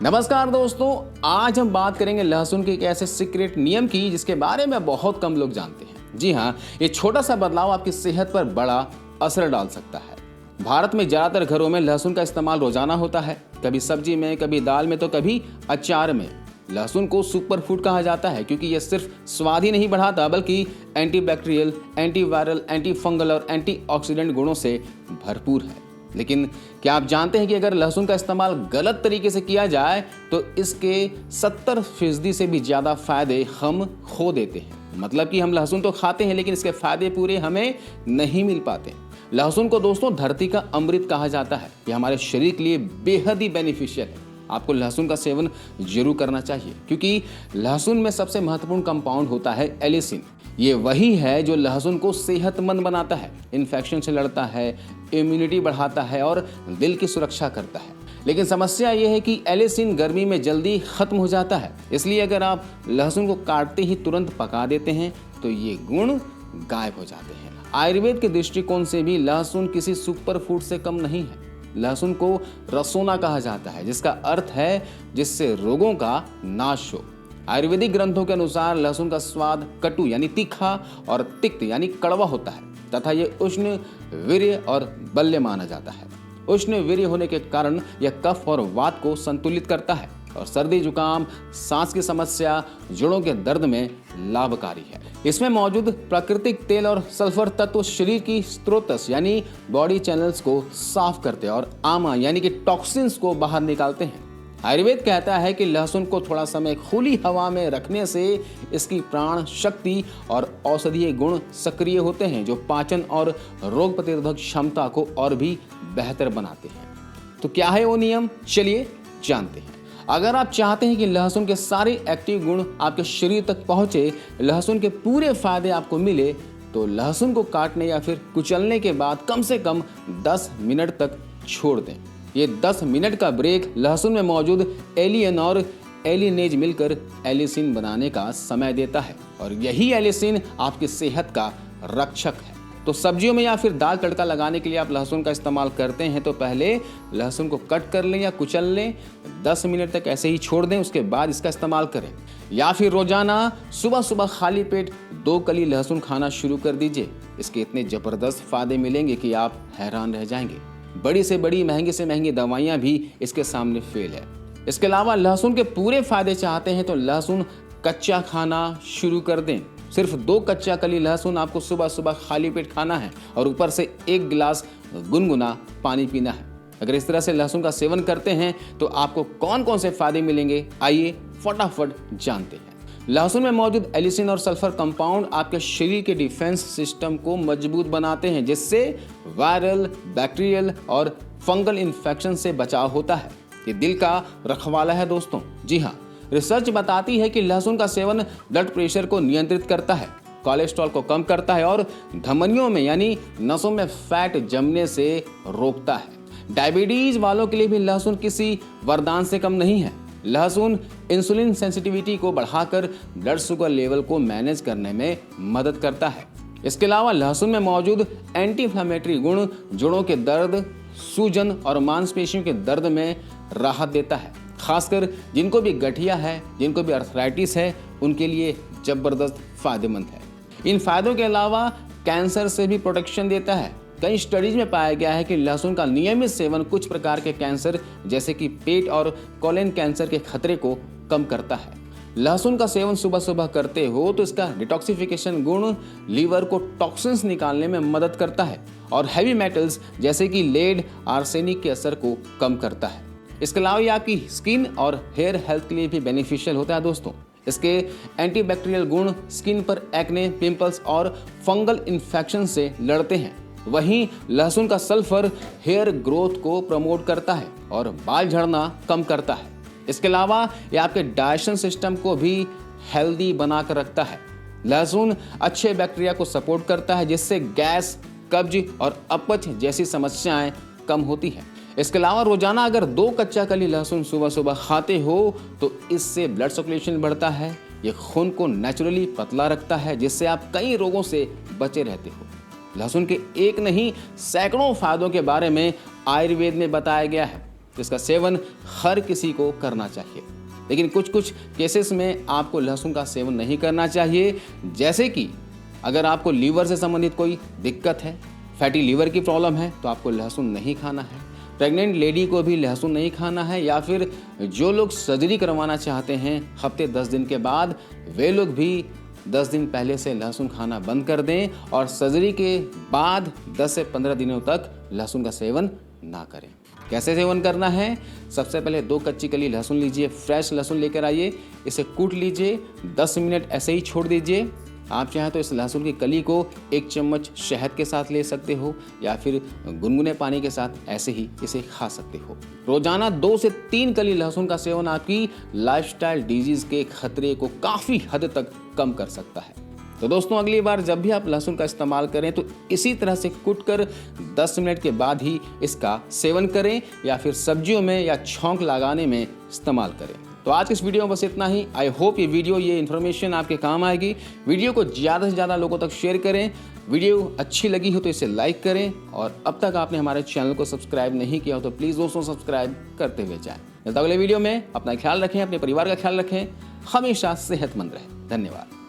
नमस्कार दोस्तों, आज हम बात करेंगे लहसुन के एक ऐसे सीक्रेट नियम की जिसके बारे में बहुत कम लोग जानते हैं। जी हाँ, ये छोटा सा बदलाव आपकी सेहत पर बड़ा असर डाल सकता है। भारत में ज्यादातर घरों में लहसुन का इस्तेमाल रोजाना होता है, कभी सब्जी में, कभी दाल में, तो कभी अचार में। लहसुन को सुपर फूड कहा जाता है क्योंकि यह सिर्फ स्वाद ही नहीं बढ़ाता बल्कि एंटीबैक्टीरियल, एंटीवायरल, एंटी फंगल और एंटीऑक्सीडेंट गुणों से भरपूर है। लेकिन क्या आप जानते हैं कि अगर लहसुन का इस्तेमाल गलत तरीके से किया जाए तो इसके 70% से भी ज़्यादा फायदे हम खो देते हैं। मतलब कि हम लहसुन तो खाते हैं लेकिन इसके फायदे पूरे हमें नहीं मिल पाते। लहसुन को दोस्तों धरती का अमृत कहा जाता है। यह हमारे शरीर के लिए बेहद ही बेनिफिशियल है। आपको लहसुन का सेवन जरूर करना चाहिए क्योंकि लहसुन में सबसे महत्वपूर्ण कंपाउंड होता है एलिसिन। ये वही है जो लहसुन को सेहतमंद बनाता है, इन्फेक्शन से लड़ता है, इम्यूनिटी बढ़ाता है और दिल की सुरक्षा करता है। लेकिन समस्या ये है कि एलिसिन गर्मी में जल्दी खत्म हो जाता है, इसलिए अगर आप लहसुन को काटते ही तुरंत पका देते हैं तो ये गुण गायब हो जाते हैं। आयुर्वेद के दृष्टिकोण से भी लहसुन किसी सुपर फूड से कम नहीं है। लहसुन को रसोना कहा जाता है जिसका अर्थ है जिससे रोगों का नाश हो। आयुर्वेदिक ग्रंथों के अनुसार लहसुन का स्वाद कटु यानी तीखा और तिक्त यानी कड़वा होता है तथा ये उष्ण, वीर्य और बल्य माना जाता है। उष्ण वीर्य होने के कारण यह कफ और वात को संतुलित करता है और सर्दी, जुकाम, सांस की समस्या, जोड़ों के दर्द में लाभकारी है। इसमें मौजूद प्राकृतिक तेल और सल्फर तत्व शरीर की स्त्रोतस यानी बॉडी चैनल्स को साफ करते हैं और आमा यानी कि टॉक्सिन्स को बाहर निकालते हैं। आयुर्वेद कहता है कि लहसुन को थोड़ा समय खुली हवा में रखने से इसकी प्राण शक्ति और औषधीय गुण सक्रिय होते हैं जो पाचन और रोग प्रतिरोधक क्षमता को और भी बेहतर बनाते हैं। तो क्या है वो नियम, चलिए जानते हैं। अगर आप चाहते हैं कि लहसुन के सारे एक्टिव गुण आपके शरीर तक पहुंचे, लहसुन के पूरे फायदे आपको मिले, तो लहसुन को काटने या फिर कुचलने के बाद कम से कम 10 मिनट तक छोड़ दें। ये 10 मिनट का ब्रेक लहसुन में मौजूद एलियन और एलिनेज मिलकर एलिसिन बनाने का समय देता है और यही एलिसिन आपकी सेहत का रक्षक है। तो सब्जियों में या फिर दाल तड़का लगाने के लिए आप लहसुन का इस्तेमाल करते हैं तो पहले लहसुन को कट कर लें या कुचल लें, 10 मिनट तक ऐसे ही छोड़ दें, उसके बाद इसका इस्तेमाल करें। या फिर रोजाना सुबह सुबह खाली पेट 2 कली लहसुन खाना शुरू कर दीजिए। इसके इतने ज़बरदस्त फायदे मिलेंगे कि आप हैरान रह जाएंगे। बड़ी से बड़ी, महंगी से महंगी दवाइयाँ भी इसके सामने फेल है। इसके अलावा लहसुन के पूरे फायदे चाहते हैं तो लहसुन कच्चा खाना शुरू कर दें। सिर्फ 2 कच्चा कली लहसुन आपको सुबह सुबह खाली पेट खाना है और ऊपर से 1 गिलास गुनगुना पानी पीना है। अगर इस तरह से लहसुन का सेवन करते हैं तो आपको कौन कौन से फायदे मिलेंगे, आइए फटाफट जानते हैं। लहसुन में मौजूद एलिसिन और सल्फर कंपाउंड आपके शरीर के डिफेंस सिस्टम को मजबूत बनाते हैं जिससे वायरल, बैक्टीरियल और फंगल इन्फेक्शन से बचाव होता है। ये दिल का रखवाला है दोस्तों। जी हाँ, रिसर्च बताती है कि लहसुन का सेवन ब्लड प्रेशर को नियंत्रित करता है, कोलेस्ट्रॉल को कम करता है और धमनियों में यानी नसों में फैट जमने से रोकता है। डायबिटीज वालों के लिए भी लहसुन किसी वरदान से कम नहीं है। लहसुन इंसुलिन सेंसिटिविटी को बढ़ाकर ब्लड शुगर लेवल को मैनेज करने में मदद करता है। इसके अलावा लहसुन में मौजूद एंटी इंफ्लेमेटरी गुण जोड़ों के दर्द, सूजन और मांसपेशियों के दर्द में राहत देता है। खासकर जिनको भी गठिया है, जिनको भी अर्थराइटिस है, उनके लिए जबरदस्त फायदेमंद है। इन फायदों के अलावा कैंसर से भी प्रोटेक्शन देता है। कई स्टडीज में पाया गया है कि लहसुन का नियमित सेवन कुछ प्रकार के कैंसर जैसे कि पेट और कोलन कैंसर के खतरे को कम करता है। लहसुन का सेवन सुबह सुबह करते हो तो इसका डिटॉक्सिफिकेशन गुण लीवर को टॉक्सिन्स निकालने में मदद करता है और हैवी मेटल्स जैसे कि लेड, आर्सेनिक के असर को कम करता है। इसके अलावा ये आपकी स्किन और हेयर हेल्थ के लिए भी बेनिफिशियल होता है दोस्तों। इसके एंटीबैक्टीरियल गुण स्किन पर एक्ने, पिंपल्स और फंगल इन्फेक्शन से लड़ते हैं। वहीं लहसुन का सल्फर हेयर ग्रोथ को प्रमोट करता है और बाल झड़ना कम करता है। इसके अलावा ये आपके डाइजेशन सिस्टम को भी हेल्दी बनाकर रखता है। लहसुन अच्छे बैक्टीरिया को सपोर्ट करता है जिससे गैस, कब्ज और अपच जैसी समस्याएं कम होती हैं। इसके अलावा रोजाना अगर 2 कच्चा कली लहसुन सुबह सुबह खाते हो तो इससे ब्लड सर्कुलेशन बढ़ता है। ये खून को नेचुरली पतला रखता है जिससे आप कई रोगों से बचे रहते हो। लहसुन के एक नहीं सैकड़ों फायदों के बारे में आयुर्वेद में बताया गया है। जिसका सेवन हर किसी को करना चाहिए। लेकिन कुछ केसेस में आपको लहसुन का सेवन नहीं करना चाहिए, जैसे कि अगर आपको लीवर से संबंधित कोई दिक्कत है, फैटी लीवर की प्रॉब्लम है, तो आपको लहसुन नहीं खाना है। प्रेग्नेंट लेडी को भी लहसुन नहीं खाना है, या फिर जो लोग सर्जरी करवाना चाहते हैं हफ्ते 10 दिन के बाद, वे लोग भी 10 दिन पहले से लहसुन खाना बंद कर दें और सर्जरी के बाद 10 से 15 दिनों तक लहसुन का सेवन ना करें। कैसे सेवन करना है? सबसे पहले 2 कच्ची कली लहसुन लीजिए, फ्रेश लहसुन लेकर आइए, इसे कूट लीजिए, 10 मिनट ऐसे ही छोड़ दीजिए। आप चाहें तो इस लहसुन की कली को 1 चम्मच शहद के साथ ले सकते हो, या फिर गुनगुने पानी के साथ ऐसे ही इसे खा सकते हो। रोजाना 2 से 3 कली लहसुन का सेवन आपकी लाइफस्टाइल डिजीज के खतरे को काफ़ी हद तक कम कर सकता है। तो दोस्तों, अगली बार जब भी आप लहसुन का इस्तेमाल करें तो इसी तरह से कूट कर 10 मिनट के बाद ही इसका सेवन करें, या फिर सब्जियों में या छौंक लगाने में इस्तेमाल करें। तो आज इस वीडियो में बस इतना ही। आई होप ये इन्फॉर्मेशन आपके काम आएगी। वीडियो को ज़्यादा से ज़्यादा लोगों तक शेयर करें। वीडियो अच्छी लगी हो तो इसे लाइक करें, और अब तक आपने हमारे चैनल को सब्सक्राइब नहीं किया हो तो प्लीज़ दोस्तों सब्सक्राइब करते हुए जाएं। मिलता अगले वीडियो में। अपना ख्याल रखें, अपने परिवार का ख्याल रखें, हमेशा सेहतमंद रहें। धन्यवाद।